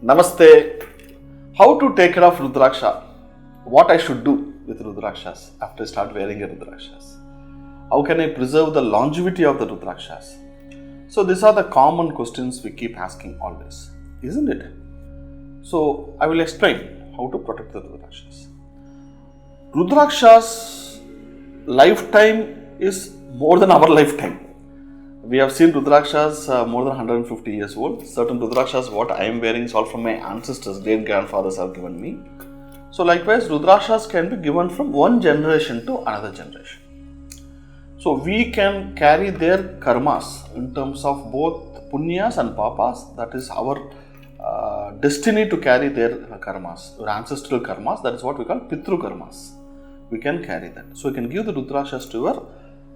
Namaste. How to take care of Rudraksha? What I should do with Rudrakshas after I start wearing a Rudrakshas? How can I preserve the longevity of the Rudrakshas? So these are the common questions we keep asking always, isn't it? So I will explain how to protect the Rudrakshas. Rudrakshas' lifetime is more than our lifetime. We have seen Rudrakshas more than 150 years old. Certain Rudrakshas, what I am wearing is all from my ancestors, great grandfathers have given me. So likewise, Rudrakshas can be given from one generation to another generation. So we can carry their karmas in terms of both punyas and papas. That is our destiny to carry their karmas, or ancestral karmas. That is what we call pitru karmas. We can carry that. So we can give the Rudrakshas to our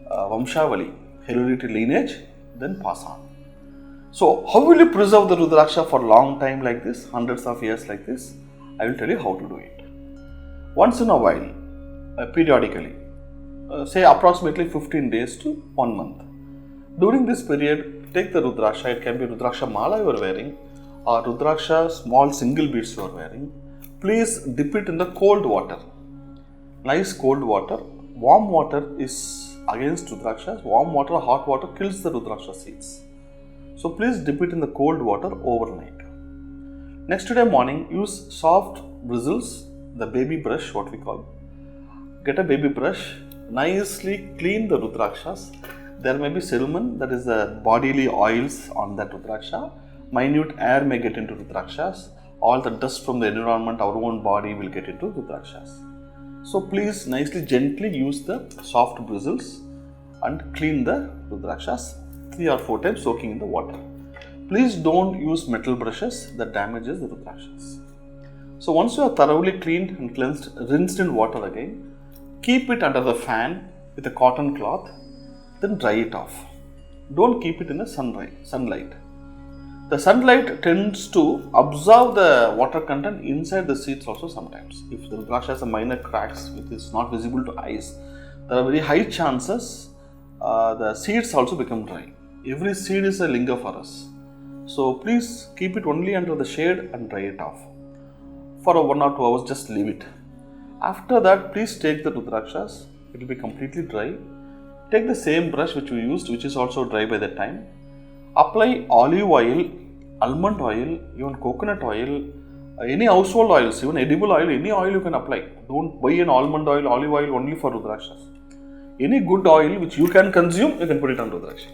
Vamshavali, hereditary lineage, then pass on. So how will you preserve the Rudraksha for a long time like this, hundreds of years like this? I will tell you how to do it. Once in a while, periodically, say approximately 15 days to 1 month. During this period, take the Rudraksha. It can be Rudraksha mala you are wearing or Rudraksha small single beads you are wearing. Please dip it in the cold water. Nice cold water. Warm water is against Rudrakshas. Warm water or hot water kills the Rudraksha seeds. So please dip it in the cold water overnight. Next day morning, use soft bristles, the baby brush, what we call. Get a baby brush, nicely clean the Rudrakshas. There may be cerumen, that is the bodily oils on that Rudraksha. Minute air may get into Rudrakshas. All the dust from the environment, our own body will get into Rudrakshas. So please nicely gently use the soft bristles and clean the Rudrakshas 3 or 4 times soaking in the water. Please don't use metal brushes that damages the Rudrakshas. So once you are thoroughly cleaned and cleansed, rinsed in water again, keep it under the fan with a cotton cloth, then dry it off. Don't keep it in the sunlight. The sunlight tends to absorb the water content inside the seeds also sometimes. If the Rudraksha has a minor cracks which is not visible to eyes, there are very high chances the seeds also become dry. Every seed is a linga for us. So please keep it only under the shade and dry it off. For 1 or 2 hours, just leave it. After that, please take the Rudrakshas. It will be completely dry. Take the same brush which we used, which is also dry by that time. Apply olive oil, almond oil, even coconut oil, any household oils, even edible oil, any oil you can apply. Don't buy an almond oil, olive oil only for Rudrakshas. Any good oil which you can consume, you can put it on Rudraksha.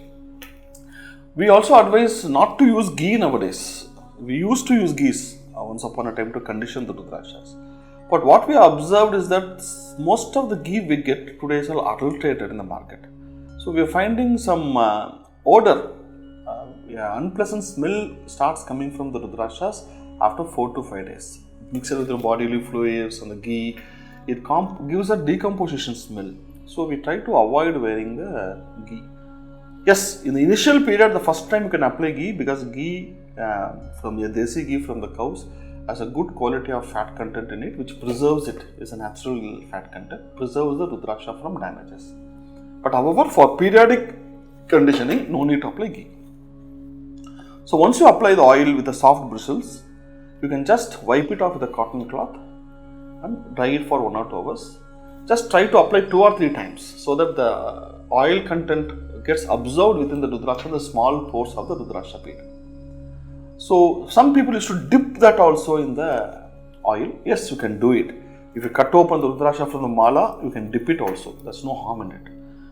We also advise not to use ghee nowadays. We used to use ghee once upon a time to condition the Rudrakshas. But what we observed is that most of the ghee we get today is all adulterated in the market. So we are finding some odor. Unpleasant smell starts coming from the Rudrakshas after 4 to 5 days. Mixed with the bodily fluids and the ghee, it gives a decomposition smell. So we try to avoid wearing the ghee. Yes, in the initial period, the first time you can apply ghee because ghee from the desi ghee from the cows has a good quality of fat content in it, which preserves it. It's a natural fat content, preserves the Rudraksha from damages. But however, for periodic conditioning, no need to apply ghee. So once you apply the oil with the soft bristles, you can just wipe it off with a cotton cloth and dry it for 1 or 2 hours. Just try to apply 2 or 3 times so that the oil content gets absorbed within the Rudraksha, the small pores of the Rudraksha bead. So some people used to dip that also in the oil. Yes, you can do it. If you cut open the Rudraksha from the mala, you can dip it also. There's no harm in it.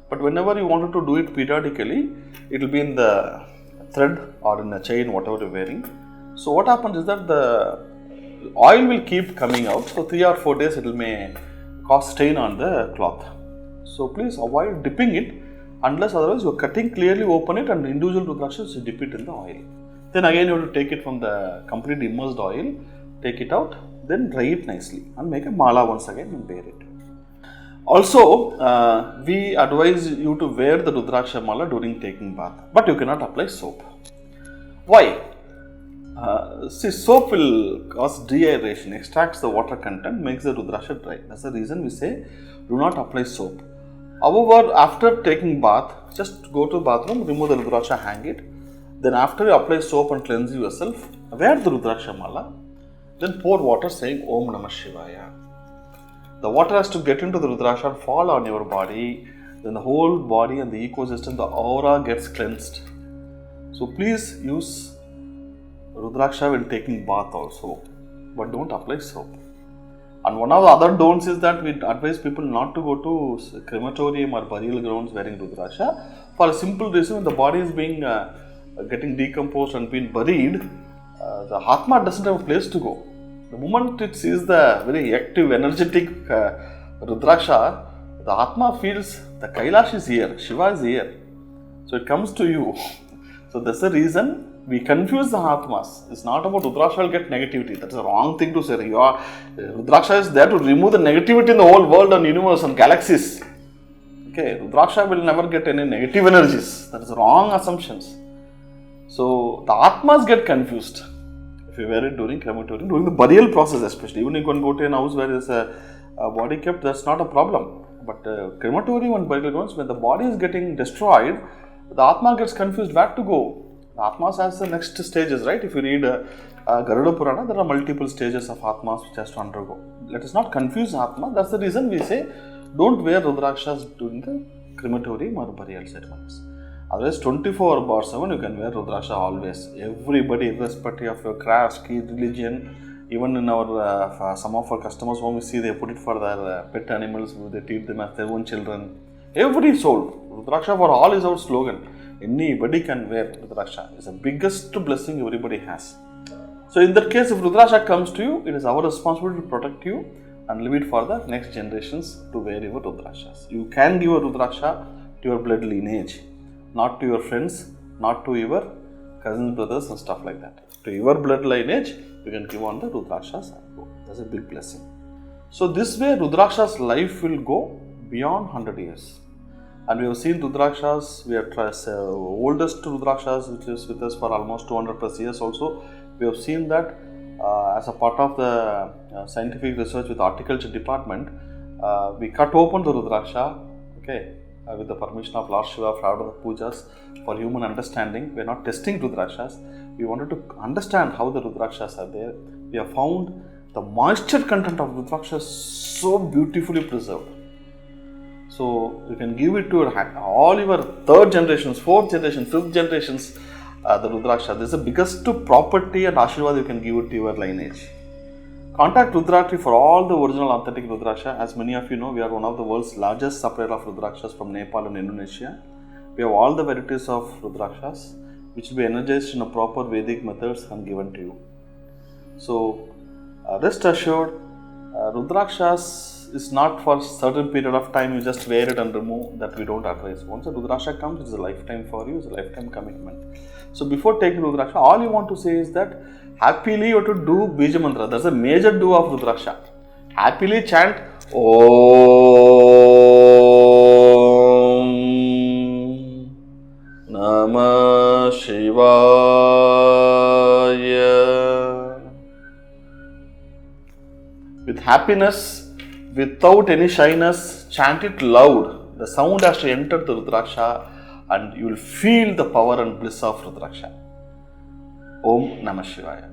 But whenever you wanted to do it periodically, it will be in the thread or in a chain, whatever you're wearing. So what happens is that the oil will keep coming out. So 3 or 4 days it may cause stain on the cloth. So please avoid dipping it unless otherwise you're cutting, clearly open it and individual Rudrakshas you dip it in the oil. Then again you have to take it from the completely immersed oil, take it out, then dry it nicely and make a mala once again and wear it. Also, we advise you to wear the Rudraksha mala during taking bath, but you cannot apply soap. Why? See, soap will cause dehydration, extracts the water content, makes the Rudraksha dry. That's the reason we say do not apply soap. However, after taking bath, just go to the bathroom, remove the Rudraksha, hang it. Then after you apply soap and cleanse yourself, wear the Rudraksha mala, then pour water saying Om Namah Shivaya. The water has to get into the Rudraksha and fall on your body. Then the whole body and the ecosystem, the aura gets cleansed. So please use Rudraksha when taking bath also, but don't apply soap. And one of the other don'ts is that we advise people not to go to crematorium or burial grounds wearing Rudraksha for a simple reason. When the body is being getting decomposed and being buried, the Atma doesn't have a place to go. The moment it sees the very active, energetic Rudraksha, the Atma feels the Kailash is here, Shiva is here. So it comes to you. So that's the reason we confuse the Atmas. It's not about Rudraksha will get negativity. That's the wrong thing to say. Rudraksha is there to remove the negativity in the whole world and universe and galaxies. Okay, Rudraksha will never get any negative energies. That is wrong assumptions. So the Atmas get confused if you wear it during crematorium, during the burial process especially. Even if you can go to a house where there is a body kept, that's not a problem. But crematorium and burial grounds, when the body is getting destroyed, the Atma gets confused where to go. The Atmas has the next stages, right? If you read Garuda Purana, there are multiple stages of Atmas which has to undergo. Let us not confuse Atma. That's the reason we say don't wear Rudrakshas during the crematorium or burial ceremonies. Otherwise, 24/7 you can wear Rudraksha always. Everybody, irrespective of your caste, creed, religion, even in our some of our customers home, we see they put it for their pet animals, they treat them as their own children. Every soul, Rudraksha for all is our slogan. Anybody can wear Rudraksha. It's the biggest blessing everybody has. So in that case, if Rudraksha comes to you, it is our responsibility to protect you and leave it for the next generations to wear your Rudrakshas. You can give a Rudraksha to your blood lineage, not to your friends, not to your cousins, brothers and stuff like that. To your blood lineage, you can give on the Rudrakshas and go. That's a big blessing. So this way, Rudraksha's life will go beyond 100 years. And we have seen Rudrakshas, we have oldest Rudrakshas which is with us for almost 200 plus years also. We have seen that as a part of the scientific research with horticulture department, we cut open the Rudraksha, okay, with the permission of Lord Shiva for out of the pujas for human understanding. We are not testing Rudrakshas. We wanted to understand how the Rudrakshas are there. We have found the moisture content of Rudrakshas so beautifully preserved. So you can give it to all your third generations, fourth generation, fifth generations, the Rudraksha. This is the biggest property and Ashirwad you can give it to your lineage. Contact RudraTree for all the original authentic Rudraksha. As many of you know, we are one of the world's largest supplier of Rudrakshas from Nepal and Indonesia. We have all the varieties of Rudrakshas which will be energized in a proper Vedic methods and given to you. So rest assured, Rudrakshas is not for certain period of time, you just wear it and remove, that we don't advise. Once a Rudraksha comes, it is a lifetime for you, it's a lifetime commitment. So before taking Rudraksha, all you want to say is that happily you have to do Bija Mantra. That's a major do of Rudraksha. Happily chant Om Namah Shivaya. With happiness, without any shyness, chant it loud. The sound has to enter the Rudraksha and you will feel the power and bliss of Rudraksha. Om Namah Shivaya.